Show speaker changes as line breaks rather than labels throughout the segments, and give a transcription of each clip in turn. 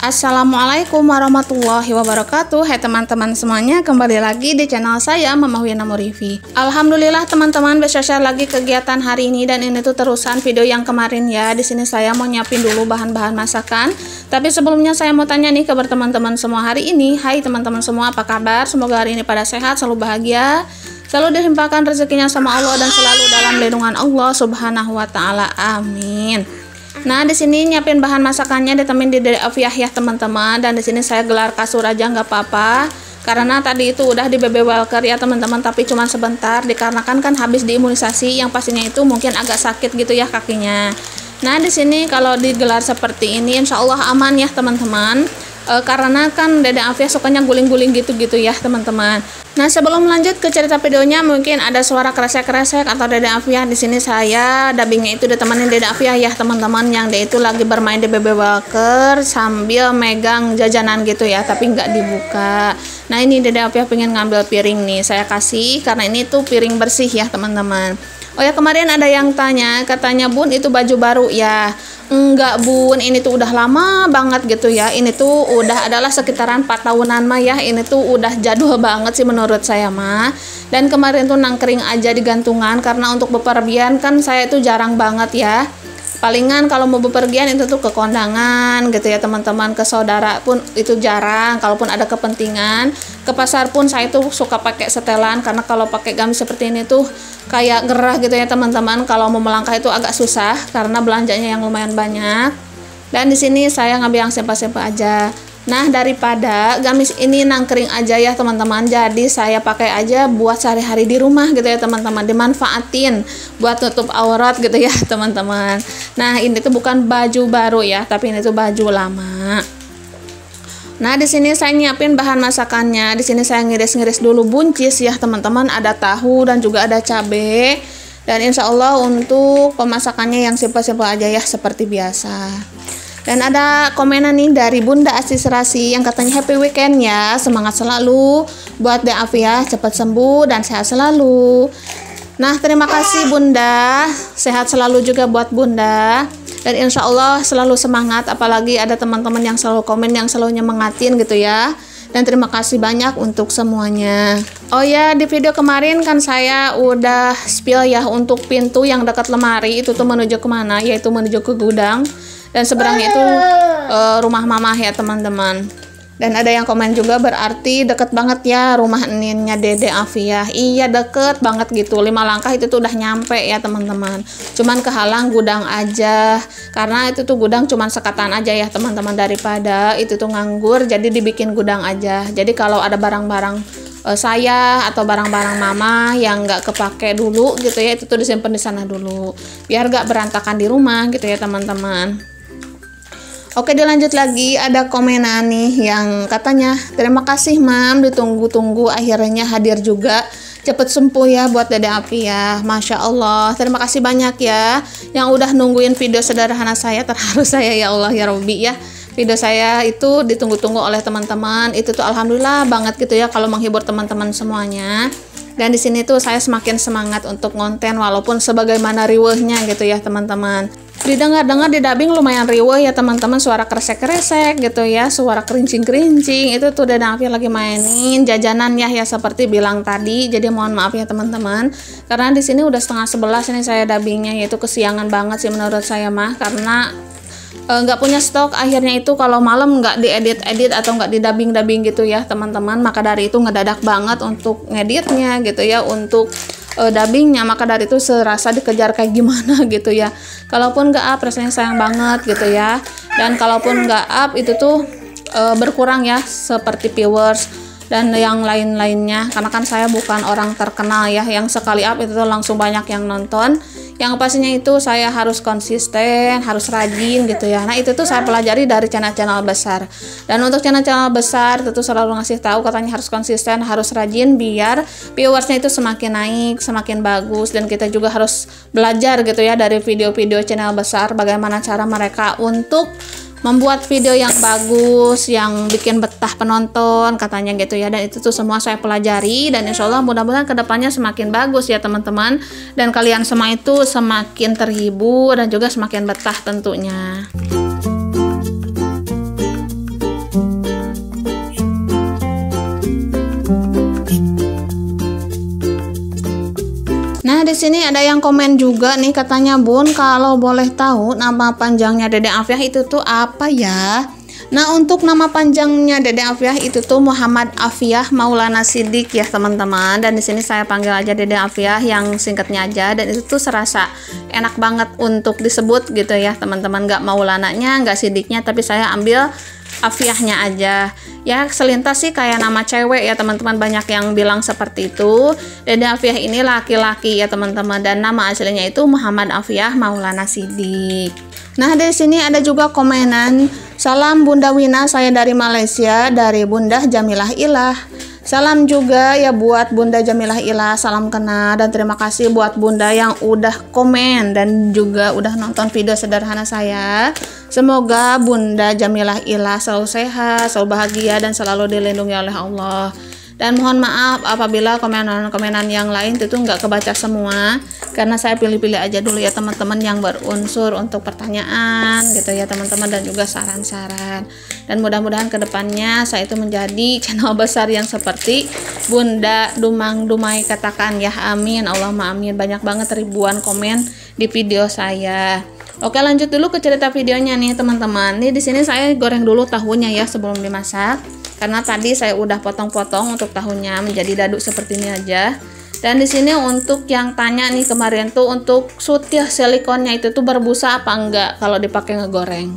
Assalamualaikum warahmatullahi wabarakatuh. Hai teman-teman semuanya, kembali lagi di channel saya Mama Wiyana Murifi. Alhamdulillah teman-teman, besar lagi kegiatan hari ini dan ini tuh terusan video yang kemarin ya. Di sini saya mau nyiapin dulu bahan-bahan masakan. Tapi sebelumnya saya mau tanya nih kabar teman-teman semua hari ini. Hai teman-teman semua, apa kabar? Semoga hari ini pada sehat, selalu bahagia, selalu dilimpahkan rezekinya sama Allah dan selalu dalam lindungan Allah Subhanahu wa taala. Amin. Nah, di sini nyiapin bahan masakannya ditemenin di Dede Afiah ya teman-teman. Dan di sini saya gelar kasur aja nggak apa-apa. Karena tadi itu udah di BB Walker ya teman-teman, tapi cuma sebentar dikarenakan kan habis diimunisasi, yang pastinya itu mungkin agak sakit gitu ya kakinya. Nah, di sini kalau digelar seperti ini insya Allah aman ya teman-teman. Karena kan Dede Afiah sukanya guling-guling gitu-gitu ya teman-teman. Nah, sebelum lanjut ke cerita videonya, mungkin ada suara kresek-kresek atau Dede Afiah. Di sini saya dubbingnya itu ditemenin Dede Afiah ya teman-teman, yang dia itu lagi bermain di BB Walker sambil megang jajanan gitu ya, tapi nggak dibuka. Nah, ini Dede Afiah pengen ngambil piring nih, saya kasih karena ini tuh piring bersih ya teman-teman. Oh ya, kemarin ada yang tanya, katanya Bun itu baju baru ya. Enggak Bun, ini tuh udah lama banget gitu ya. Ini tuh udah adalah sekitaran 4 tahunan mah ya. Ini tuh udah jadul banget sih menurut saya mah. Dan kemarin tuh nangkring aja di gantungan karena untuk bepergian kan saya itu jarang banget ya. Palingan kalau mau bepergian itu tuh ke kondangan gitu ya teman-teman, ke saudara pun itu jarang. Kalaupun ada kepentingan, ke pasar pun saya tuh suka pakai setelan karena kalau pakai gamis seperti ini tuh kayak gerah gitu ya teman-teman. Kalau mau melangkah itu agak susah karena belanjanya yang lumayan banyak. Dan di sini saya ngambil yang simpel-simpel aja. Nah, daripada gamis ini nangkring aja ya teman-teman, jadi saya pakai aja buat sehari-hari di rumah gitu ya teman-teman, dimanfaatin buat tutup aurat gitu ya teman-teman. Nah, ini tuh bukan baju baru ya, tapi ini tuh baju lama. Nah, di sini saya nyiapin bahan masakannya. Di sini saya ngiris-ngiris dulu buncis ya teman-teman, ada tahu dan juga ada cabai. Dan insya Allah untuk pemasakannya yang simpel-simpel aja ya seperti biasa. Dan ada komenan nih dari Bunda Asti Serasi yang katanya happy weekend ya, semangat selalu buat Dede Afiah, cepat sembuh dan sehat selalu. Nah, terima kasih Bunda, sehat selalu juga buat Bunda. Dan insya Allah selalu semangat, apalagi ada teman-teman yang selalu komen, yang selalu nyemangatin gitu ya. Dan terima kasih banyak untuk semuanya. Oh ya, di video kemarin kan saya udah spill ya untuk pintu yang dekat lemari itu tuh menuju kemana, yaitu menuju ke gudang. Dan seberangnya itu rumah mama ya teman-teman. Dan ada yang komen juga, berarti deket banget ya rumah eninnya Dede Afiah. Iya deket banget gitu, 5 langkah itu tuh udah nyampe ya teman-teman. Cuman kehalang gudang aja, karena itu tuh gudang cuman sekatan aja ya teman-teman, daripada itu tuh nganggur jadi dibikin gudang aja. Jadi kalau ada barang-barang saya atau barang-barang mama yang nggak kepake dulu gitu ya, itu tuh disimpan di sana dulu biar nggak berantakan di rumah gitu ya teman-teman. Oke, dilanjut lagi, ada komenan nih yang katanya terima kasih Mam, ditunggu-tunggu akhirnya hadir juga, cepet sembuh ya buat Dede Afiah. Masya Allah, terima kasih banyak ya yang udah nungguin video sederhana saya. Terharu saya ya Allah ya Robbi ya. Video saya itu ditunggu-tunggu oleh teman-teman, itu tuh alhamdulillah banget gitu ya kalau menghibur teman-teman semuanya. Dan di sini tuh saya semakin semangat untuk konten walaupun sebagaimana riwehnya gitu ya teman-teman. Didengar-dengar di dubbing lumayan riweh ya teman-teman, suara kresek-kresek gitu ya, suara kerincing-kerincing. Itu tuh Dede Afiah lagi mainin jajanan ya seperti bilang tadi. Jadi mohon maaf ya teman-teman, karena di sini udah setengah 11 ini saya dubbingnya, yaitu kesiangan banget sih menurut saya mah, karena nggak punya stok. Akhirnya itu kalau malam nggak diedit-edit atau nggak didubbing-dubbing gitu ya teman-teman, maka dari itu ngedadak banget untuk ngeditnya gitu ya, untuk dubbingnya. Maka dari itu serasa dikejar kayak gimana gitu ya. Kalaupun nggak up rasanya sayang banget gitu ya. Dan kalaupun nggak up itu tuh berkurang ya, seperti viewers dan yang lain-lainnya, karena kan saya bukan orang terkenal ya yang sekali up itu tuh langsung banyak yang nonton. Yang pastinya itu saya harus konsisten, harus rajin gitu ya. Nah, itu tuh saya pelajari dari channel-channel besar. Dan untuk channel-channel besar tentu selalu ngasih tahu katanya harus konsisten, harus rajin biar viewersnya itu semakin naik, semakin bagus. Dan kita juga harus belajar gitu ya dari video-video channel besar, bagaimana cara mereka untuk membuat video yang bagus, yang bikin betah penonton katanya gitu ya. Dan itu tuh semua saya pelajari, dan insya Allah mudah-mudahan kedepannya semakin bagus ya teman-teman, dan kalian semua itu semakin terhibur dan juga semakin betah tentunya. Nah, di sini ada yang komen juga nih, katanya, Bun, kalau boleh tahu nama panjangnya Dede Afiah itu tuh apa ya? Nah, untuk nama panjangnya Dede Afiah itu tuh Muhammad Afiah Maulana Siddiq ya teman-teman. Dan di sini saya panggil aja Dede Afiah yang singkatnya aja. Dan itu tuh serasa enak banget untuk disebut gitu ya teman-teman. Nggak Maulananya, nggak Siddiqnya, tapi saya ambil Afiahnya aja. Ya selintas sih kayak nama cewek ya teman-teman, banyak yang bilang seperti itu. Dede Afiah ini laki-laki ya teman-teman, dan nama aslinya itu Muhammad Afiah Maulana Siddiq. Nah, di sini ada juga komenan, salam Bunda Wina, saya dari Malaysia, dari Bunda Jamilah Ilah. Salam juga ya buat Bunda Jamilah Ilah, salam kenal, dan terima kasih buat Bunda yang udah komen dan juga udah nonton video sederhana saya. Semoga Bunda Jamilah Ilah selalu sehat, selalu bahagia, dan selalu dilindungi oleh Allah. Dan mohon maaf apabila komenan-komenan yang lain itu nggak kebaca semua, karena saya pilih-pilih aja dulu ya teman-teman yang berunsur untuk pertanyaan gitu ya teman-teman, dan juga saran-saran. Dan mudah-mudahan kedepannya saya itu menjadi channel besar yang seperti Bunda Dumang Dumai katakan ya, amin, Allahumma amin. Banyak banget ribuan komen di video saya. Oke, lanjut dulu ke cerita videonya nih teman-teman. Nih di sini saya goreng dulu tahunya ya sebelum dimasak. Karena tadi saya udah potong-potong untuk tahunya menjadi dadu seperti ini aja. Dan di sini untuk yang tanya nih kemarin tuh, untuk sutil silikonnya itu tuh berbusa apa enggak kalau dipakai ngegoreng.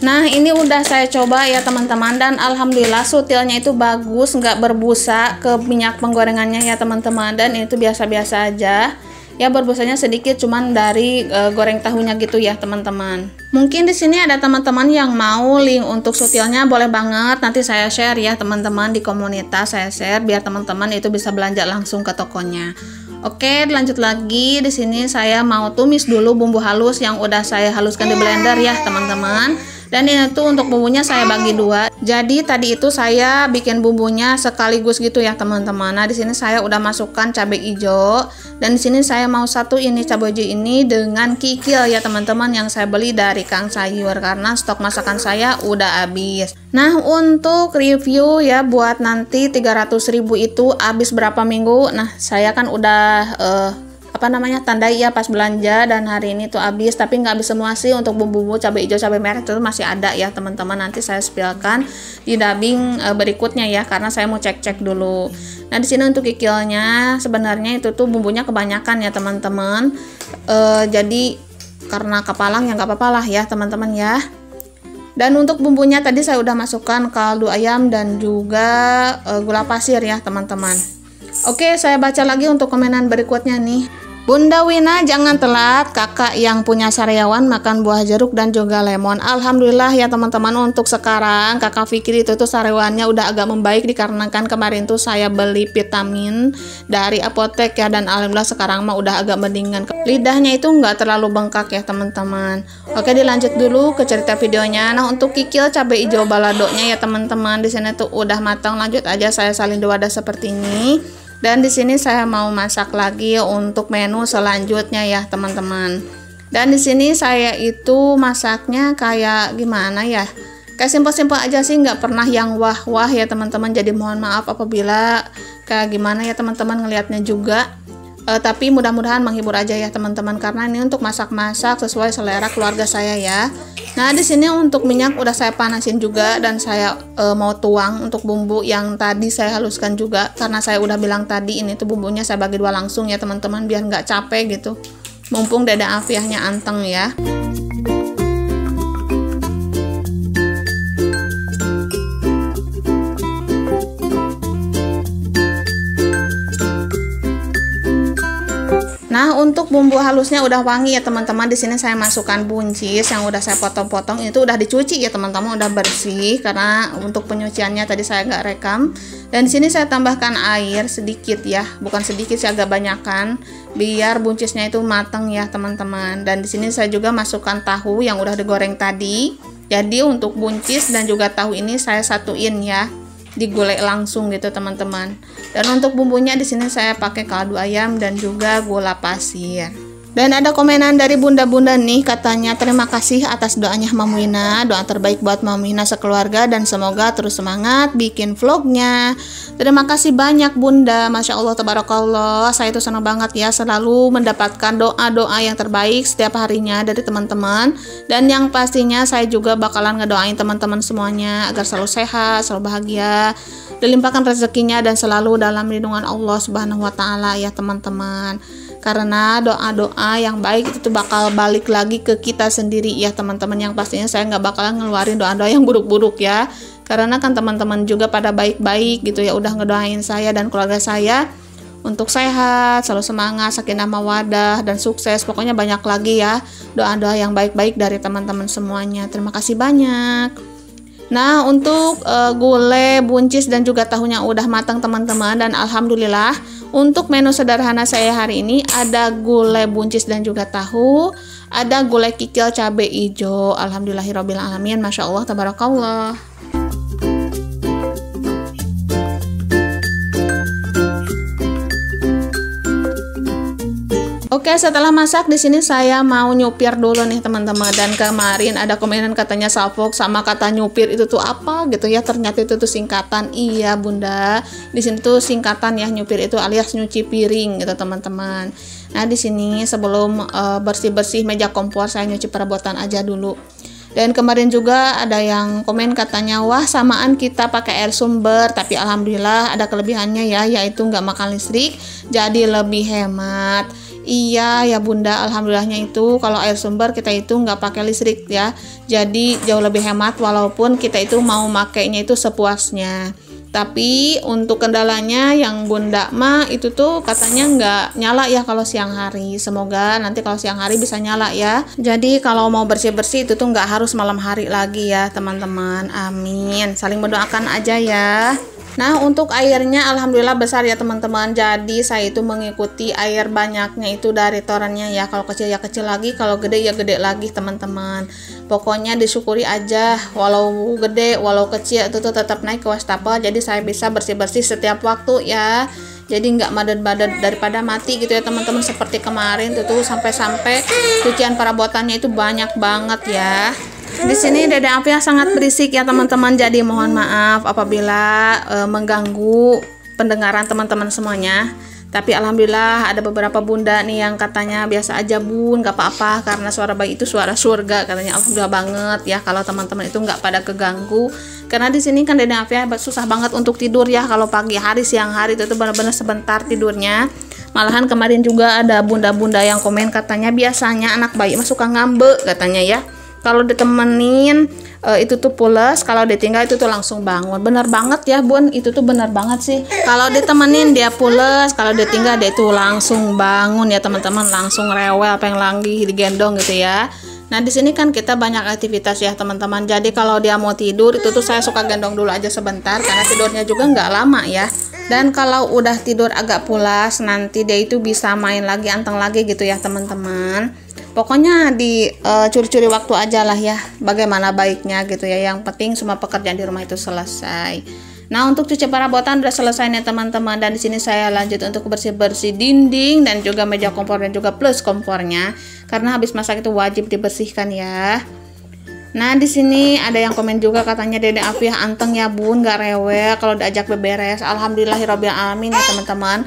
Nah, ini udah saya coba ya teman-teman, dan alhamdulillah sutilnya itu bagus, nggak berbusa ke minyak penggorengannya ya teman-teman. Dan itu biasa-biasa aja. Ya berbusanya sedikit, cuman dari goreng tahunya gitu ya teman-teman. Mungkin di sini ada teman-teman yang mau link untuk sutilnya, boleh banget nanti saya share ya teman-teman, di komunitas saya share biar teman-teman itu bisa belanja langsung ke tokonya. Oke, lanjut lagi. Di sini saya mau tumis dulu bumbu halus yang udah saya haluskan di blender ya teman-teman. Dan ini tuh untuk bumbunya saya bagi dua. Jadi tadi itu saya bikin bumbunya sekaligus gitu ya teman-teman. Nah, di sini saya udah masukkan cabai hijau, dan di sini saya mau satu ini cabai hijau ini dengan kikil ya teman-teman, yang saya beli dari Kang Sayur karena stok masakan saya udah habis. Nah, untuk review ya buat nanti 300.000 itu habis berapa minggu. Nah, saya kan udah tandai ya pas belanja, dan hari ini tuh habis, tapi nggak habis semua sih. Untuk bumbu-bumbu cabai hijau, cabai merah itu masih ada ya teman-teman, nanti saya spillkan di dubbing berikutnya ya, karena saya mau cek-cek dulu. Nah, di sini untuk kikilnya sebenarnya itu tuh bumbunya kebanyakan ya teman-teman, jadi karena kepalang ya nggak apa-apa lah ya teman-teman ya. Dan untuk bumbunya tadi saya udah masukkan kaldu ayam dan juga gula pasir ya teman-teman. Oke, saya baca lagi untuk komenan berikutnya nih. Bunda Wina, jangan telat, kakak yang punya sariawan makan buah jeruk dan juga lemon. Alhamdulillah ya teman-teman, untuk sekarang kakak Fikri itu tuh sariawannya udah agak membaik, dikarenakan kemarin tuh saya beli vitamin dari apotek ya, dan alhamdulillah sekarang mah udah agak mendingan. Lidahnya itu nggak terlalu bengkak ya teman-teman. Oke, dilanjut dulu ke cerita videonya. Nah, untuk kikil cabai hijau baladonya ya teman-teman, di sini tuh udah matang. Lanjut aja saya salin di wadah seperti ini. Dan di sini saya mau masak lagi untuk menu selanjutnya ya teman-teman. Dan di sini saya itu masaknya kayak gimana ya? Kayak simpel-simpel aja sih, nggak pernah yang wah-wah ya teman-teman. Jadi mohon maaf apabila kayak gimana ya teman-teman ngelihatnya juga. Tapi mudah-mudahan menghibur aja ya teman-teman, karena ini untuk masak-masak sesuai selera keluarga saya ya. Nah, di sini untuk minyak udah saya panasin juga, dan saya mau tuang untuk bumbu yang tadi saya haluskan juga, karena saya udah bilang tadi ini tuh bumbunya saya bagi dua langsung ya teman-teman, biar nggak capek gitu. Mumpung Dede Afiahnya anteng ya. Nah, untuk bumbu halusnya udah wangi ya teman-teman. Di sini saya masukkan buncis yang udah saya potong-potong, itu udah dicuci ya teman-teman, udah bersih, karena untuk penyuciannya tadi saya nggak rekam. Dan di sini saya tambahkan air sedikit ya, bukan sedikit sih, agak banyakan, biar buncisnya itu mateng ya teman-teman. Dan di sini saya juga masukkan tahu yang udah digoreng tadi. Jadi untuk buncis dan juga tahu ini saya satuin ya, digulai langsung gitu teman-teman. Dan untuk bumbunya di sini saya pakai kaldu ayam dan juga gula pasir. Dan ada komenan dari bunda-bunda nih, katanya terima kasih atas doanya Mama Wina, doa terbaik buat Mama Wina sekeluarga dan semoga terus semangat bikin vlognya. Terima kasih banyak bunda, Masya Allah tabarakallah. Saya itu senang banget ya selalu mendapatkan doa-doa yang terbaik setiap harinya dari teman-teman. Dan yang pastinya saya juga bakalan ngedoain teman-teman semuanya agar selalu sehat, selalu bahagia, dilimpahkan rezekinya dan selalu dalam lindungan Allah Subhanahu wa Ta'ala ya teman-teman. Karena doa-doa yang baik itu bakal balik lagi ke kita sendiri ya teman-teman. Yang pastinya saya nggak bakalan ngeluarin doa-doa yang buruk-buruk ya. Karena kan teman-teman juga pada baik-baik gitu ya, udah ngedoain saya dan keluarga saya untuk sehat, selalu semangat, sakinah mawadah dan sukses. Pokoknya banyak lagi ya doa-doa yang baik-baik dari teman-teman semuanya. Terima kasih banyak. Nah, untuk gulai, buncis dan juga tahunya udah matang teman-teman, dan alhamdulillah untuk menu sederhana saya hari ini ada gulai buncis dan juga tahu, ada gulai kikil cabai hijau. Alhamdulillahirabbil alamin, Masya Allah tabarakallah. Oke, setelah masak di sini saya mau nyupir dulu nih teman-teman. Dan kemarin ada komenan katanya salfok sama kata nyupir itu tuh apa gitu ya. Ternyata itu tuh singkatan. Iya bunda, di sini tuh singkatan ya, nyupir itu alias nyuci piring gitu teman-teman. Nah di sini sebelum bersih-bersih meja kompor saya nyuci perabotan aja dulu. Dan kemarin juga ada yang komen katanya, wah samaan kita pakai air sumber, tapi alhamdulillah ada kelebihannya ya, yaitu nggak makan listrik, jadi lebih hemat. Iya ya bunda, alhamdulillahnya itu kalau air sumber kita itu nggak pakai listrik ya, jadi jauh lebih hemat walaupun kita itu mau makainya itu sepuasnya. Tapi untuk kendalanya yang bunda mah itu tuh katanya nggak nyala ya kalau siang hari. Semoga nanti kalau siang hari bisa nyala ya. Jadi kalau mau bersih-bersih itu tuh nggak harus malam hari lagi ya teman-teman. Amin. Saling mendoakan aja ya. Nah untuk airnya alhamdulillah besar ya teman-teman. Jadi saya itu mengikuti air banyaknya itu dari torennya ya. Kalau kecil ya kecil lagi, kalau gede ya gede lagi teman-teman. Pokoknya disyukuri aja, walau gede walau kecil itu tuh tetap naik ke wastafel. Jadi saya bisa bersih-bersih setiap waktu ya. Jadi nggak madet-madet daripada mati gitu ya teman-teman. Seperti kemarin tuh sampai-sampai cucian perabotannya itu banyak banget ya. Di sini Dede Afia sangat berisik ya teman-teman, jadi mohon maaf apabila mengganggu pendengaran teman-teman semuanya. Tapi alhamdulillah ada beberapa bunda nih yang katanya biasa aja bun, nggak apa-apa karena suara bayi itu suara surga katanya. Alhamdulillah banget ya kalau teman-teman itu nggak pada keganggu. Karena di sini kan Dede Afia susah banget untuk tidur ya, kalau pagi hari siang hari itu benar-benar sebentar tidurnya. Malahan kemarin juga ada bunda-bunda yang komen katanya biasanya anak bayi mah suka ngambek katanya ya. Kalau ditemenin itu tuh pules, kalau ditinggal itu tuh langsung bangun. Bener banget ya bun, itu tuh bener banget sih. Kalau ditemenin dia pules, kalau ditinggal dia itu langsung bangun ya teman-teman, langsung rewel pengen lagi digendong gitu ya. Nah di sini kan kita banyak aktivitas ya teman-teman. Jadi kalau dia mau tidur itu tuh saya suka gendong dulu aja sebentar karena tidurnya juga nggak lama ya. Dan kalau udah tidur agak pulas nanti dia itu bisa main lagi, anteng lagi gitu ya teman-teman. Pokoknya dicuri-curi waktu aja lah ya, bagaimana baiknya gitu ya. Yang penting semua pekerjaan di rumah itu selesai. Nah untuk cuci perabotan udah selesai nih teman-teman. Dan di sini saya lanjut untuk bersih-bersih dinding dan juga meja kompor dan juga plus kompornya. Karena habis masak itu wajib dibersihkan ya. Nah di sini ada yang komen juga katanya Dede Afia anteng ya bun, gak rewel kalau diajak beberes. Alhamdulillahirabbil alamin ya teman-teman.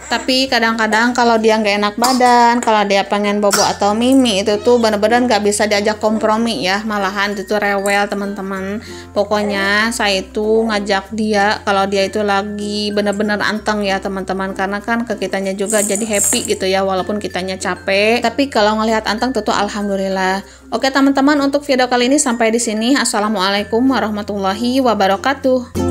Tapi kadang-kadang kalau dia nggak enak badan, kalau dia pengen bobo atau mimi itu tuh bener-bener nggak bisa diajak kompromi ya, malahan itu tuh rewel teman-teman. Pokoknya saya itu ngajak dia kalau dia itu lagi bener-bener anteng ya teman-teman, karena kan ke kitanya juga jadi happy gitu ya, walaupun kitanya capek. Tapi kalau ngelihat anteng tuh alhamdulillah. Oke teman-teman, untuk video kali ini sampai di sini. Assalamualaikum warahmatullahi wabarakatuh.